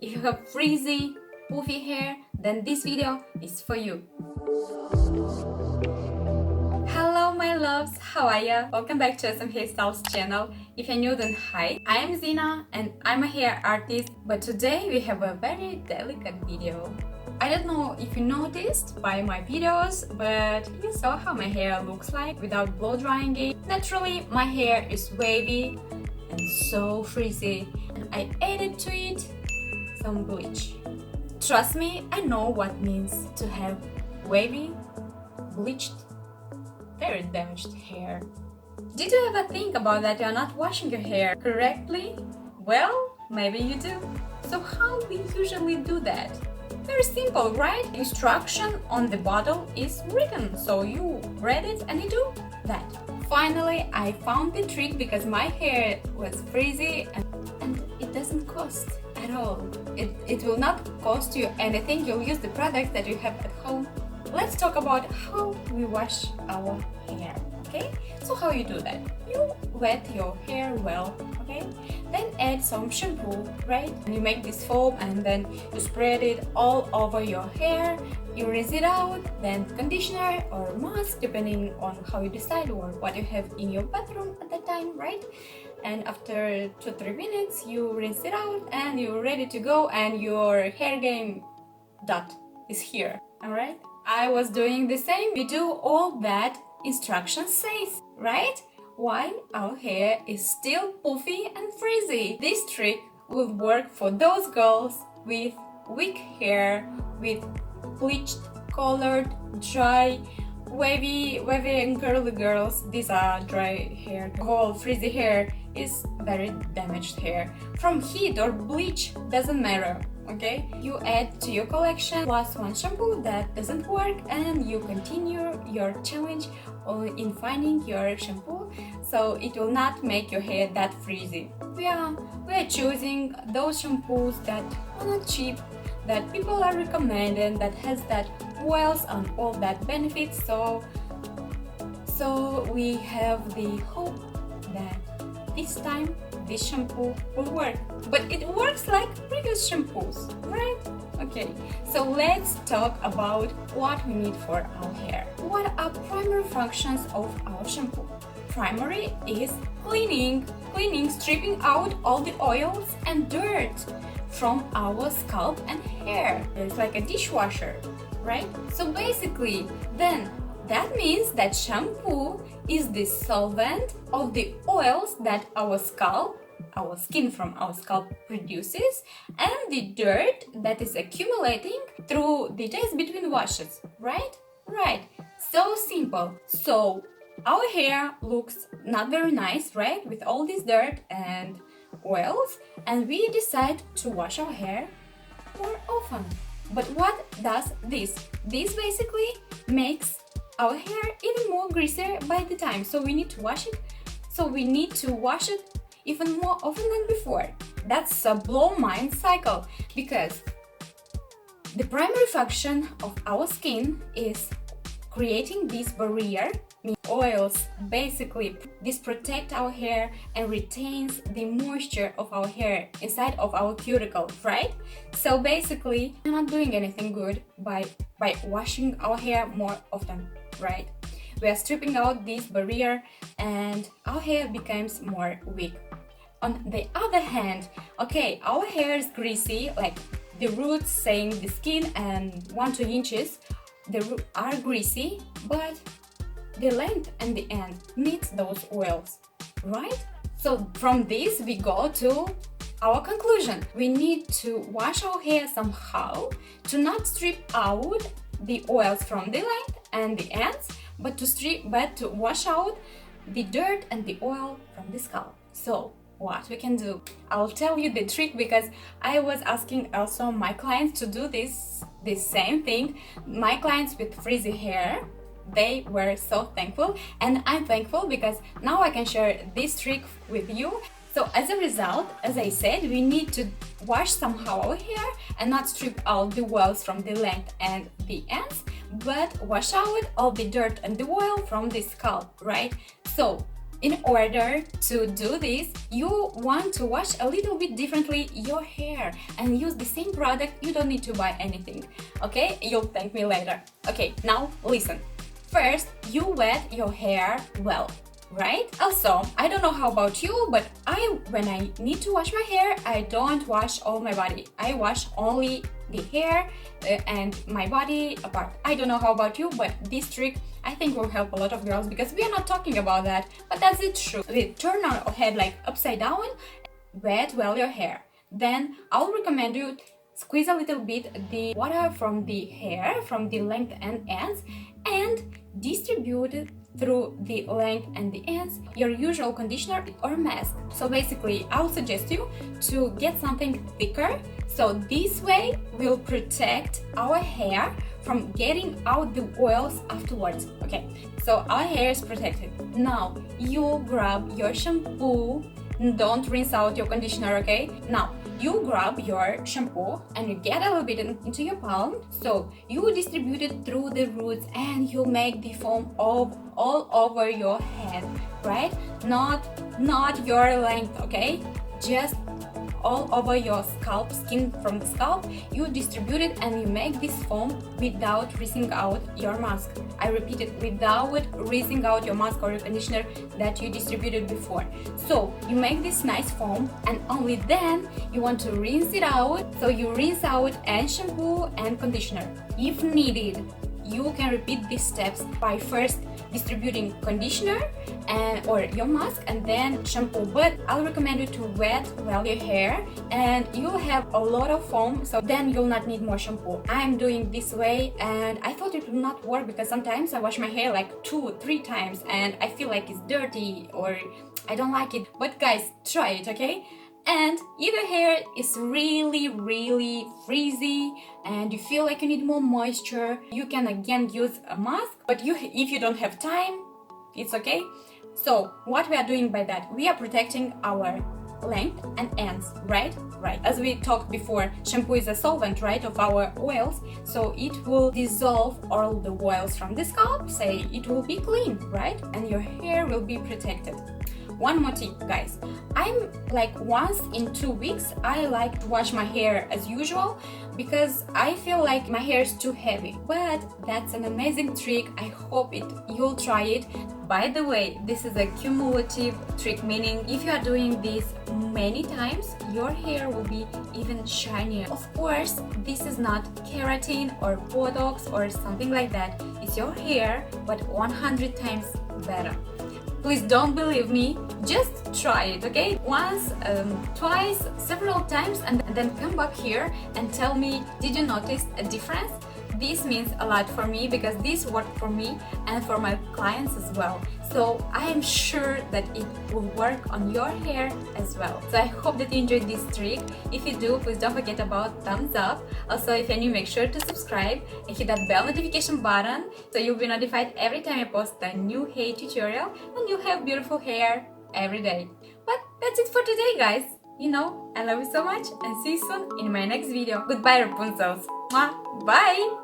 If you have frizzy, poofy hair, then this video is for you. Hello my loves, how are ya? Welcome back to SM Hairstyles channel. If you're new, then hi, I am Zina and I'm a hair artist, but today we have a very delicate video. I don't know if you noticed by my videos, but you saw how my hair looks like without blow drying it. Naturally, my hair is wavy and so frizzy, and I added to it some bleach. Trust me, I know what it means to have wavy, bleached, very damaged hair. Did you ever think about that you're not washing your hair correctly? Well, maybe you do. So how we usually do that? Very simple, right? Instruction on the bottle is written, so you read it and you do that. Finally, I found the trick because my hair was frizzy and it doesn't cost at all. It will not cost you anything. You'll use the products that you have at home. Let's talk about how we wash our hair, okay? So how you do that? You wet your hair well, okay? Then add some shampoo, right? And you make this foam and then you spread it all over your hair. You rinse it out, then conditioner or mask, depending on how you decide or what you have in your bathroom at that time, right? And after 2-3 minutes, you rinse it out and you're ready to go, and your hair game dot is here, alright? I was doing the same. We do all that instruction says, right? While our hair is still poofy and frizzy. This trick will work for those girls with weak hair, with bleached, colored, dry, wavy and curly girls. These are dry hair. Whole frizzy hair is very damaged hair. From heat or bleach, doesn't matter. Okay, you add to your collection plus one shampoo that doesn't work, and you continue your challenge in finding your shampoo, so it will not make your hair that frizzy. We are choosing those shampoos that are not cheap, that people are recommending, that has that oils and all that benefits. So we have the hope that this time this shampoo will work, but it works like previous shampoos, right? Okay, so let's talk about what we need for our hair. What are primary functions of our shampoo? Primary is cleaning, stripping out all the oils and dirt from our scalp and hair. It's like a dishwasher, right? So basically, then that means that shampoo is the solvent of the oils that our skin from our scalp produces, and the dirt that is accumulating through the days between washes, right? Right. So simple. So our hair looks not very nice, right? With all this dirt and oils, and we decide to wash our hair more often. But what does this? This basically makes our hair even more greasier by the time, so we need to wash it. So we need to wash it even more often than before. That's a blow mind cycle, because the primary function of our skin is creating this barrier. Oils basically this protect our hair and retains the moisture of our hair inside of our cuticle, right? So basically we're not doing anything good by washing our hair more often, right? We are stripping out this barrier and our hair becomes more weak. On the other hand, okay, our hair is greasy, like the roots saying the skin and 1-2 inches, the roots are greasy, but the length and the end needs those oils, right? So from this we go to our conclusion. We need to wash our hair somehow to not strip out the oils from the length and the ends, but to wash out the dirt and the oil from the scalp. So what we can do? I'll tell you the trick, because I was asking also my clients to do this same thing. My clients with frizzy hair, they were so thankful, and I'm thankful because now I can share this trick with you. So as a result, as I said, we need to wash somehow our hair and not strip out the oils from the length and the ends, but wash out all the dirt and the oil from the scalp, right? So In order to do this, you want to wash a little bit differently your hair and use the same product. You don't need to buy anything, okay? You'll thank me later. Okay, now listen. First, you wet your hair well, right? Also, I don't know how about you, but when I need to wash my hair, I don't wash all my body. I wash only the hair and my body apart. I don't know how about you, but this trick I think will help a lot of girls because we are not talking about that, but that's the truth. We turn our head like upside down, wet well your hair. Then I'll recommend you squeeze a little bit the water from the hair, from the length and ends, and distribute it through the length and the ends your usual conditioner or mask. So basically, I'll suggest you to get something thicker, so this way we'll protect our hair from getting out the oils afterwards. Okay, so our hair is protected. Now you grab your shampoo. Don't rinse out your conditioner, okay? Now you grab your shampoo and you get a little bit into your palm, so you distribute it through the roots and you make the foam all over your head, right? Not your length, okay? Just all over your scalp, skin from the scalp. You distribute it and you make this foam without rinsing out your mask. I repeat it, without rinsing out your mask or your conditioner that you distributed before. So you make this nice foam and only then you want to rinse it out. So you rinse out and shampoo and conditioner. If needed, you can repeat these steps by first distributing conditioner or your mask and then shampoo, but I'll recommend you to wet well your hair and you'll have a lot of foam, so then you'll not need more shampoo. I'm doing this way and I thought it would not work because sometimes I wash my hair like 2-3 times and I feel like it's dirty or I don't like it. But guys, try it, okay? And if your hair is really frizzy and you feel like you need more moisture, you can again use a mask, but if you don't have time, it's okay. So what we are doing by that, we are protecting our length and ends, right? As we talked before, shampoo is a solvent, right, of our oils, so it will dissolve all the oils from the scalp, say it will be clean, right? And your hair will be protected. One more tip, guys. I'm like once in 2 weeks I like to wash my hair as usual because I feel like my hair is too heavy, but that's an amazing trick. I hope you'll try it. By the way, this is a cumulative trick, meaning if you are doing this many times, your hair will be even shinier. Of course, this is not keratin or Botox or something like that. It's your hair, but 100 times better. Please don't believe me, just try it, okay? Once, twice, several times, and then come back here and tell me, did you notice a difference? This means a lot for me because this worked for me and for my clients as well. So I am sure that it will work on your hair as well. So I hope that you enjoyed this trick. If you do, please don't forget about thumbs up. Also, if you're new, make sure to subscribe and hit that bell notification button so you'll be notified every time I post a new hair tutorial and you'll have beautiful hair every day. But that's it for today, guys. You know, I love you so much and see you soon in my next video. Goodbye, Rapunzels. Mwah. Bye!